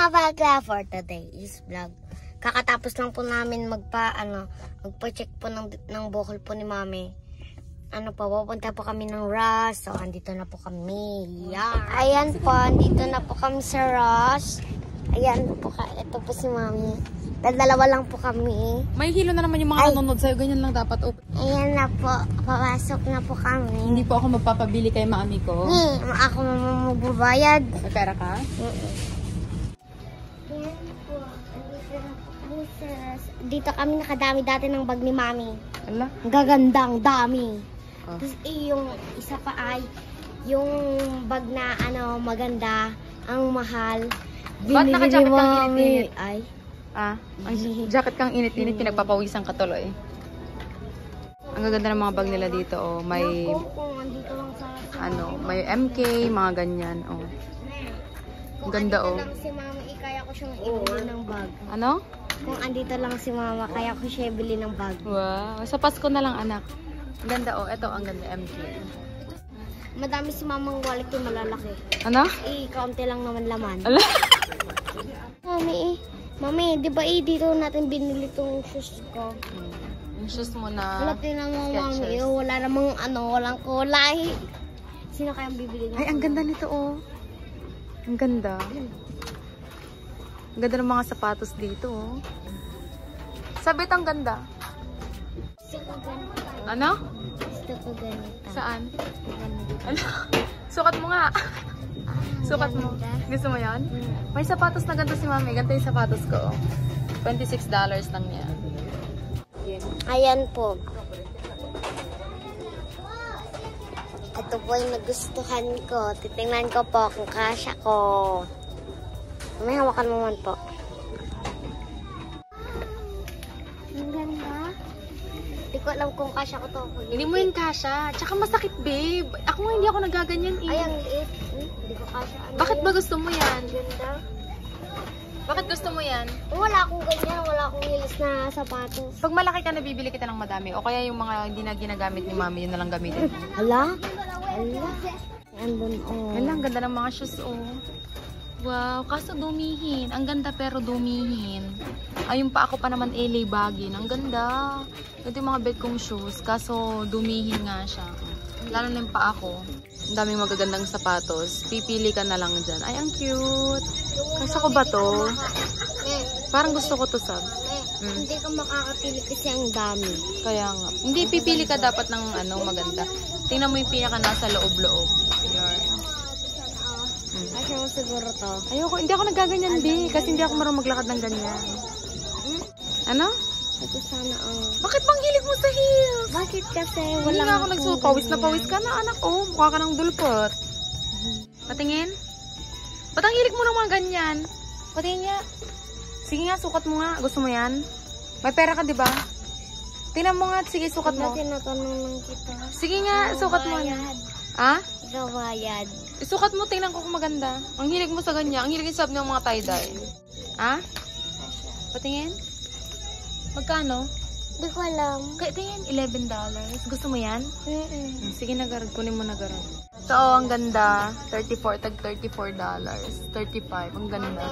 mga bakla, for today's vlog. Kakatapos lang po namin magpa-check po ng bukol po ni Mami. Pupunta po kami ng Ross. So, andito na po kami. Yeah. Ayan po, andito na po kami sa Ross. Ayan po, ito po si Mami. Dalawa lang po kami. May hilo na naman yung mga nanonood sa'yo. Ganyan lang dapat. Ayan na po, papasok na po kami. Hindi po ako magpapabili kay Mami ko. Ako magbabayad. May pera ka? Dito kami nakadami dati ng bag ni Mami. Ala? Gagandang dami. Tapos yung isa pa ay yung bag na maganda, ang mahal. Ba't naka-jacket kang init-init? Ay. Ang jacket kang init-init, pinagpapawisan ka tuloy. Ang gaganda ng mga bag nila dito, may may MK, mga ganyan, Ang ganda, Si Mama, kaya ko siyang ibili ng bag. Ano? Kung andito lang si Mama, kaya ko siya ibili ng bag. Wow, sa Pasko na lang, anak. Ang ganda, Ito, ang ganda, MK. Madami si Mamang wallet yung malalaki. Ano? Kaunti lang naman laman. Ala? Mami, di ba dito natin binili tong shoes ko? Yung shoes mo na wala tinamang Mami, wala namang walang kulay. Sino kayang bibili ng Ay, ang ganda nito, Ang ganda. Ang ganda ng mga sapatos dito, Sabit, ang ganda. Gusto ko ganito. Ano? Gusto ko ganito. Saan? Ano? Sukat mo nga. Sukat mo. Gusto mo yan? May sapatos na ganito si Mami. Ganito yung sapatos ko. $26 lang yan. Ayan po. Ito po yung nagustuhan ko. Titingnan ko po kung kasya ko. May hawakan mo man po. Ang ganda. Hindi ko alam kung kasya ko to. Hindi mo yung kasya. Tsaka masakit, babe. Ako nga hindi ako nagaganyan, Ay, ang liit. Hindi ko kasya. Bakit ba gusto mo yan? Ganda. Bakit gusto mo yan? Wala akong ganyan. Wala akong hilis na sapatos. Pag malaki ka, nabibili kita ng madami. O kaya yung mga hindi na ginagamit ni Mami, yun na lang gamitin. Hala? Andun, Hala, ang ganda ng mga shoes, Wow, kaso dumihin. Ang ganda pero dumihin. Ayun pa ako pa naman labagin. Ang ganda. Ito yung mga bed kong shoes. Kaso dumihin nga siya. Lalo na yung pa ako. Ang daming magagandang sapatos. Pipili ka na lang dyan. Ay, ang cute. Kaso ko ba to? Parang gusto ko to, Sab. Hindi ka makakapili kasi ang dami. Kaya nga. Hindi, pipili ka dapat ng maganda. Tingnan mo yung pinaka nasa loob-loob. Yan. Kasi mo siguro to. Ayoko, hindi ako nagaganyan, B. Kasi hindi ako marunong maglakad ng ganyan. Ano? Ito sana Bakit bang hilig mo sa heels? Bakit kasi Hindi wala nga ako nagsuot. Pawis na pawis ka na, anak. Mukha ka ng dulpot. Patingin? Ba't ang hilig mo ng mga ganyan? Patingin niya. Sige nga, sukat mo nga. Gusto mo yan? May pera ka, di ba? Tingnan mo nga. Sige, sukat mo. Tinatanong lang kita. Sige nga, sukat mo. Ha? Gawayad. Isukat mo, tingnan ko kung maganda. Ang hilig mo sa ganyan. Ang hilig yung ng mga tie-dye. Ha? Patingin? Magkano? Hindi ko alam. Kaya tingin, $11. Gusto mo yan? Sige, nagarag. Kunin mo nagarag. So, ang ganda. Tag $34. 35. Ang ganda.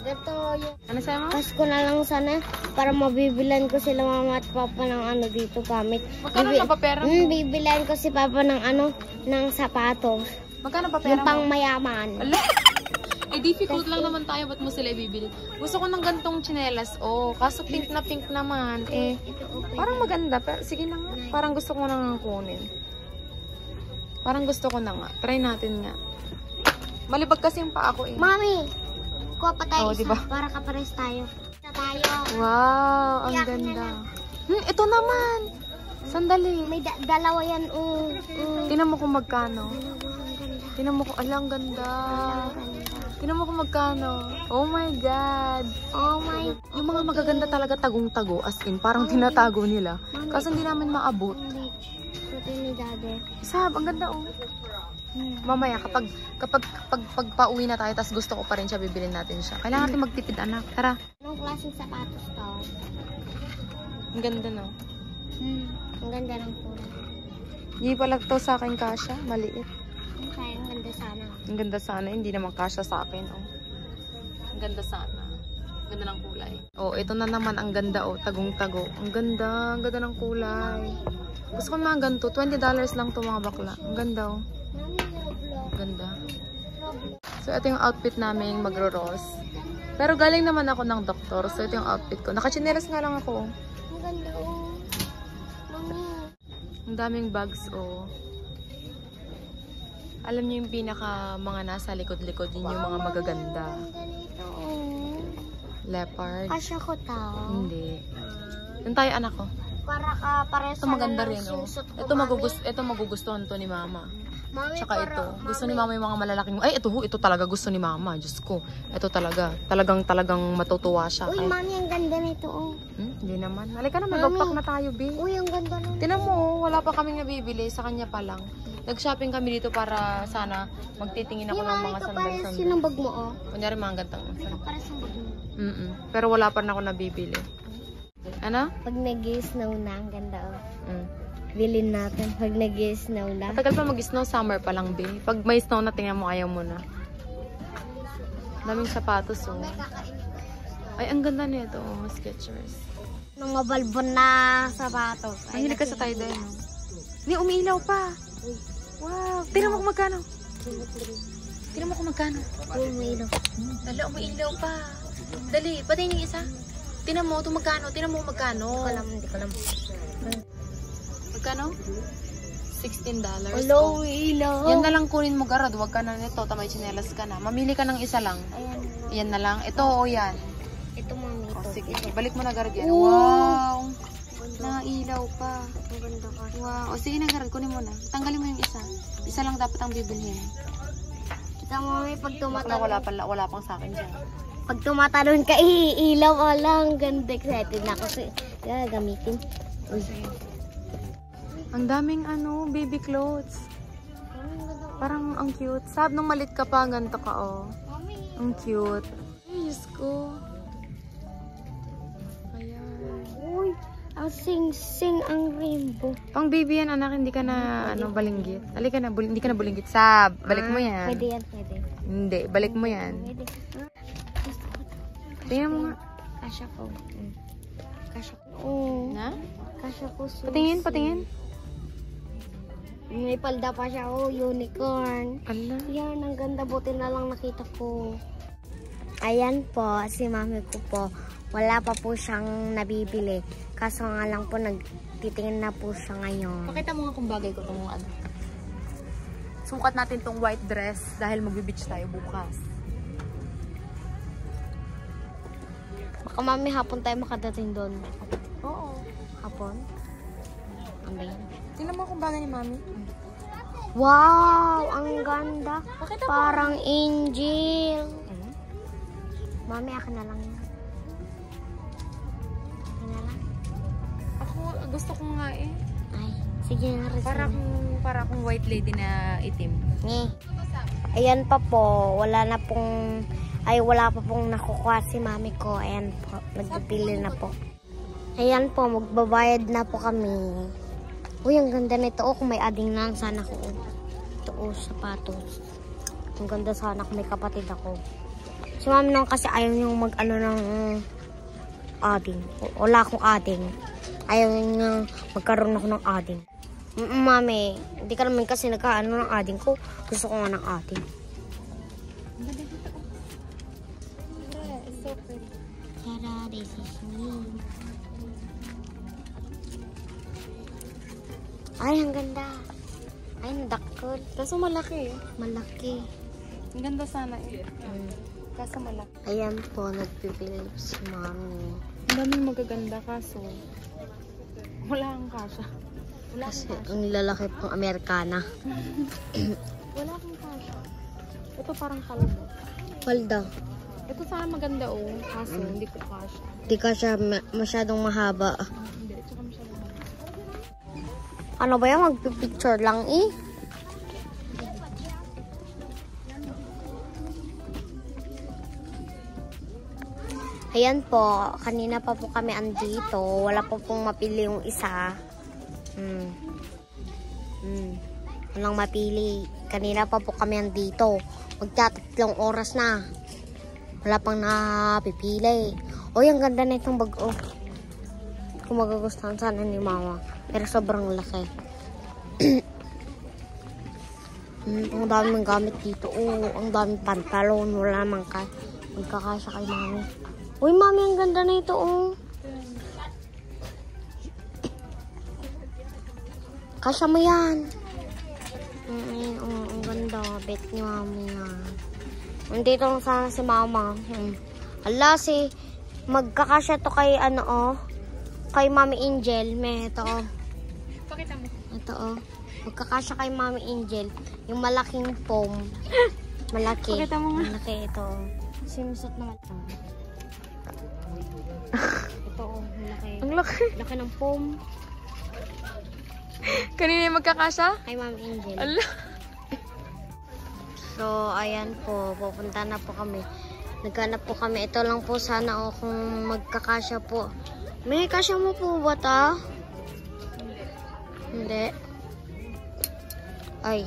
Ito yung... Ano sa'yo mo? Pasko na lang sana para mabibilan ko sila mama at papa ng dito gamit. Magkano na ba pera mo? Bibilan ko si papa ng ng sapatos. Magkano pa pera yung pang mayaman. Ala! difficult lang naman tayo. Ba't mo sila ibibili? Gusto ko ng gantong tsinelas. Kaso pink naman. Parang maganda. Pero, sige na nga. Parang gusto ko na nga kunin. Parang gusto ko na nga. Try natin nga. Malibag kasi yung pa ako Mami! Kuha pa tayo isa diba? para kapares tayo. Wow! Ang ganda. Ito naman! Sandali. May dalawa yan. Tingnan mo kung magkano. Tingnan mo kung alang ganda. Tingnan mo kung magkano. Oh my God. Oh my. Yung mga magaganda talaga tagong-tago. As in, parang tinatago nila. Kaso hindi namin maabot. Ito ni Daddy. Sab, ang ganda Mamaya, kapag pauwi na tayo, tas gusto ko pa rin siya, bibilin natin siya. Kailangan natin magtipid, anak. Tara. Anong klaseng sapatos to? Ang ganda, no? Ang ganda ng pula. Hindi pala to sa akin kasha. Maliit. Ang ganda sana. Ang ganda sana. Hindi naman kasha sa akin, Ang ganda sana. Ang ganda ng kulay. Oh, ito na naman ang ganda oh. Tagong-tago. Ang ganda ng kulay. Gusto ko mga ganito. $20 lang to mga bakla. Ang ganda oh. Ang ganda. So, ito yung outfit namin magro-rose. Pero galing naman ako ng doktor. So, ito yung outfit ko. Nakachinelas nga lang ako. Ang ganda oh. Mami. Ang daming bags oh. Alam niyo yung pinaka mga nasa likod-likod, yun yung mga magaganda. Leopard. Kasya ko tao. Hindi. Yung tayo anak ko. Pares ito maganda rin oh. Ito magugustuhan to ni mama. Mami, tsaka ito. Gusto ni mama yung mga malalaking. Ay, ito talaga gusto ni mama. Diyos ko. Ito talaga. Talagang matutuwa siya. Uy, mami, ang ganda nito oh. Hindi naman. Halika na, mag-backpack na tayo, B. Uy, ang ganda nito. Tinan mo, wala pa kaming nabibili. Sa kanya pa lang. Nag-shopping kami dito para sana magtitingin ako ng mga sandal-sandal. Ito yung bag mo oh. Kunyari mga gantang. Ito pares yung bag mo. Pero wala pa rin ako nabibili. Ano? Pag nag-snow na, ang ganda oh. Bilhin natin pag nag-snow na. Matagal pa mag-snow, summer pa lang, B. Pag may snow na, tingnan mo, ayaw mo na. Daming sapatos, oh. Ay, ang ganda nito, oh, Skechers. Mga balbon na sapatos. Ay, hindi ka sa tie-dye, no? Hindi, umiilaw pa. Wow, tingnan mo kung magkano. Tingnan mo kung magkano. Umiilaw. Dali, umiilaw pa. Dali, patayin yung isa. Tingnan mo, ito magkano. Tingnan mo magkano. Hindi ko alam. Magkano? $16. Hello, ilaw. Yan na lang kunin mo, Garad. Huwag ka na nito. Tamay chinelas ka na. Mamili ka ng isa lang. Ayan. Yan na lang. Ito o yan. Ito, mami. O, Ito. sige. Balik mo na, Garad yan. Wow! Nailaw pa. Ang ganda ka. Wow. O sige na, Garad. Kunin mo na. Tanggalin mo yung isa. Isa lang dapat ang bibilhin. Kita mo, mami, pag Wala pang sa akin dyan. Pag tumatalon ka, iilaw ka lang. Ganda, excited na ako. Gagamitin. Uy. Ang daming baby clothes. Parang ang cute. Sab, nung malit ka pa, ganito ka, oh. Ang cute. Ay, Diyos ko. Ayan. Uy, ang sing-sing ang rainbow. Pang baby yan, anak, hindi ka na, balinggit. Halika na, hindi ka na bulinggit. Sab, balik mo yan. Pwede yan, pwede. Hindi, balik mo yan. Pwede. Tingnan mo nga. Kasya ko. Kasya ko. Na? Kasya ko. Patingin. May palda pa siya, oh, unicorn. Ala. Yan, ang ganda. Buti na lang nakita ko. Ayan po, si mami ko po. Wala pa po siyang nabibili. Kaso nga lang po, nagtitingin na po siya ngayon. Pakita mo nga kung bagay ko itong Sukat natin tong white dress dahil magbe-beach tayo bukas. Baka mami, hapon tayo makadating doon. Oo. Hapon? Ano ba yan? Tingnan mo kung bagay ni mami. Wow! Ang ganda. Pakita mo. Parang angel. Mami, akin na lang yan. Akin na lang. Ako, gusto ko nga eh. Ay, sige na rin. Para akong white lady na itim. Ayan pa po. Wala pa pong nakukuha si mami ko. Ayan po. Nagpipili na po. Ayan po. Magbabayad na po kami. Uy, ang ganda nito. Oh, kung may ading lang sana ko. Ito, oh, sapatos. Ang ganda sana kung may kapatid ako. Si mami nang kasi ayaw niyang ng ading. Wala akong ading. Ayaw niyang magkaroon ako ng ading. Mami, hindi ka naman kasi nagkaano ng ading ko. Gusto ko nga ng ading. Tara, this is me. Ay, ang ganda. Ay, nadakot. Kaso malaki eh. Malaki. Ang ganda sana eh. Kaso malaki. Ayan po, nagpipili si mami. Ang daming magaganda kaso wala kang kasha. Kasi ang lalaki pong Amerikana. Wala kang kasha. Ito parang kalbo. Palda. Ito sana maganda oh. Kaso hindi ko kasha. Di ka siya masyadong mahaba. Hindi, tsaka masyadong mahaba. Ano ba yan? Magpipicture lang eh. Ayan po, kanina pa po kami andito. Wala pa pong mapili yung isa. Walang mapili. Kanina pa po kami andito. Magtatatlong oras na. Wala pang napipili. Uy, ang ganda na itong bag. Oh. Kung magugustuhan sana ni mama. Pero sobrang laki. Ang daming gamit dito. Oh, ang daming pantalon. Wala namang magkakasya kay mami. Uy, mami, ang ganda na ito. Oh. Kasya mo yan. Ang ganda. Bet ni mami yan. Nandito lang sana si mama. Hala, magkakasya to kay kay Mami Angel. May ito, oh. Pakita mo. Ito, oh. Magkakasya kay Mami Angel. Yung malaking foam. Malaki. Pakita mo nga. Malaki ito, oh. Simusot naman ito. Ito, oh. Malaki. Ang laki. Laki ng foam. Kanina yung magkakasya? Kay Mami Angel. Ala. So, ayan po. Pupunta na po kami. Naghanap po kami. Ito lang po sana, oh, kung magkakasya po. May kasya mo po ba ta? Hindi. Ay.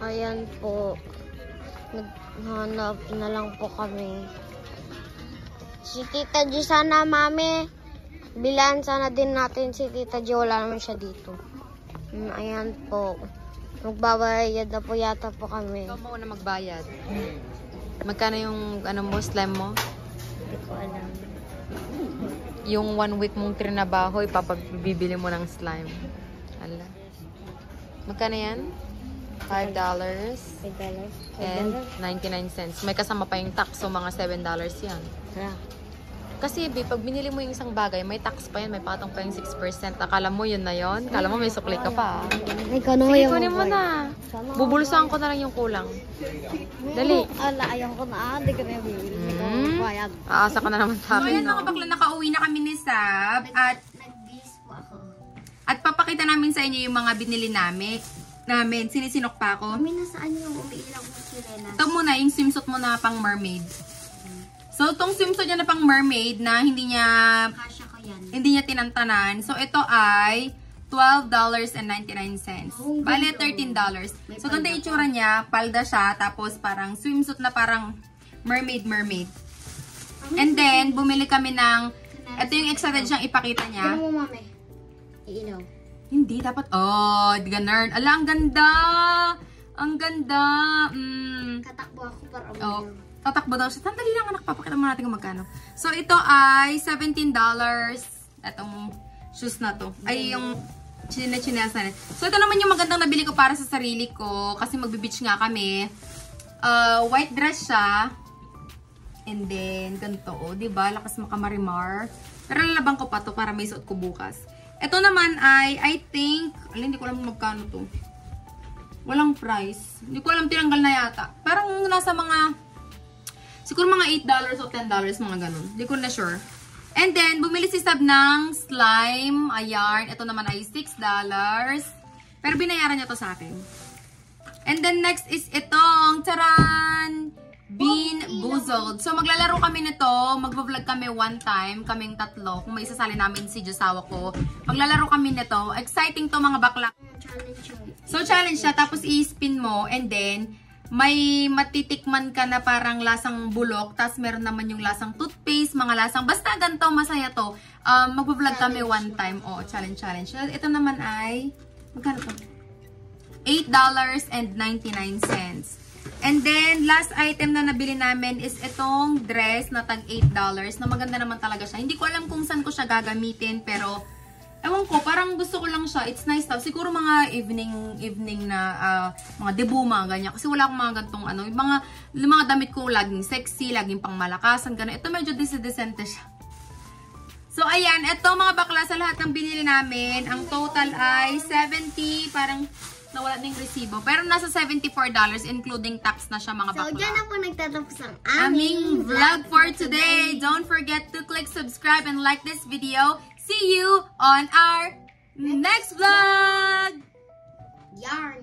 Ayan po. Naghanap na lang po kami. Si Tita G sana, mami. Bilan sana din natin si Tita G. Wala naman siya dito. Ayan po. Magbabayad na po yata po kami. Ikaw mo na magbayad. Magkano yung mo, slime mo? Hindi ko alam. Yung 1 week mong trinabaho, ipapabibili mo ng slime. Ala. Magkano yan? $5 $5. and 99 cents. May kasama pa yung tax, so mga $7 yan. Yeah. Kasi, pag binili mo yung isang bagay, may tax pa yan, may patong pa yung 6%. Akala mo yun na yun? Akala mo may sukli ka pa. Ay, gano'n Sige, yung kunin mo na. Bubulsahan ko na lang yung kulang. Dali. Ala, ayaw ko na. Hindi ko na yung bibili. Bayag. Aasa ka na naman sa So, akin, ayan no? mga bakla, nakauwi na kami ni Sab. Nag-bis po ako. At papakita namin sa inyo yung mga binili namin. Sinisinok pa ako. Kami nasaan yung umiilang mo sirena? Ito muna, yung swimsuit mo na pang mermaid. So, itong swimsuit niya na pang mermaid na hindi niya tinantanan. So, ito ay $12.99. Bale, $13. So, ganda yung itsura niya. Palda siya. Tapos, parang swimsuit na parang mermaid. And then, bumili kami ng... Ito yung excited siyang ipakita niya. Ano mo, mami? Iilaw. Hindi, dapat... Oh, ganun. Ala, ang ganda! Ang ganda! Katakbo ako para Oh, tatakbo daw siya. Sandali lang, anak. Papakita mo natin kung magkano. So, ito ay $17. Itong shoes na to. Ay, yung chinelas na rin. So, ito naman yung magandang nabili ko para sa sarili ko. Kasi magbe-beach nga kami. White dress siya. And then, ganito. O, diba? Lakas makamarimar. Pero lalabang ko pa to para may suot ko bukas. Ito naman ay, I think, hindi ko alam magkano to. Walang price. Hindi ko alam, tinanggal na yata. Parang nasa mga... Siguro mga $8 o $10, mga ganun. Hindi ko na sure. And then, bumili si Sab ng slime. Ayan. Ito naman ay $6. Pero binayaran niya to sa akin. And then, next is itong, taran! Bean Boozled. So, maglalaro kami nito. Magvo-vlog kami one time. Kaming tatlo. Kung may isasali namin si Josawa ko. Maglalaro kami nito. Exciting to mga bakla. So, challenge siya. Tapos, i-spin mo. And then, may matitikman ka na parang lasang bulok, tas meron naman yung lasang toothpaste, mga lasang, basta ganito, masaya to. Mag-vlog kami one time. O, challenge. Ito naman ay, magkano to? $8.99. And then, last item na nabili namin is itong dress na tag $8 na maganda naman talaga siya. Hindi ko alam kung saan ko siya gagamitin, pero ewan ko, parang gusto ko lang siya. It's nice daw. Siguro mga evening na mga debut, mga ganyan. Kasi wala akong mga gantong ano. Yung mga damit ko laging sexy, laging pang malakasan, gano'n. Ito medyo decente siya. So, ayan. Ito mga bakla sa lahat ng binili namin. Ang total ay 70, parang nawala na yung resibo. Pero nasa $74, including tax na siya mga bakla. So, dyan na po nagtatapos ang aming vlog for today. Don't forget to click subscribe and like this video. See you on our next vlog! Yarn!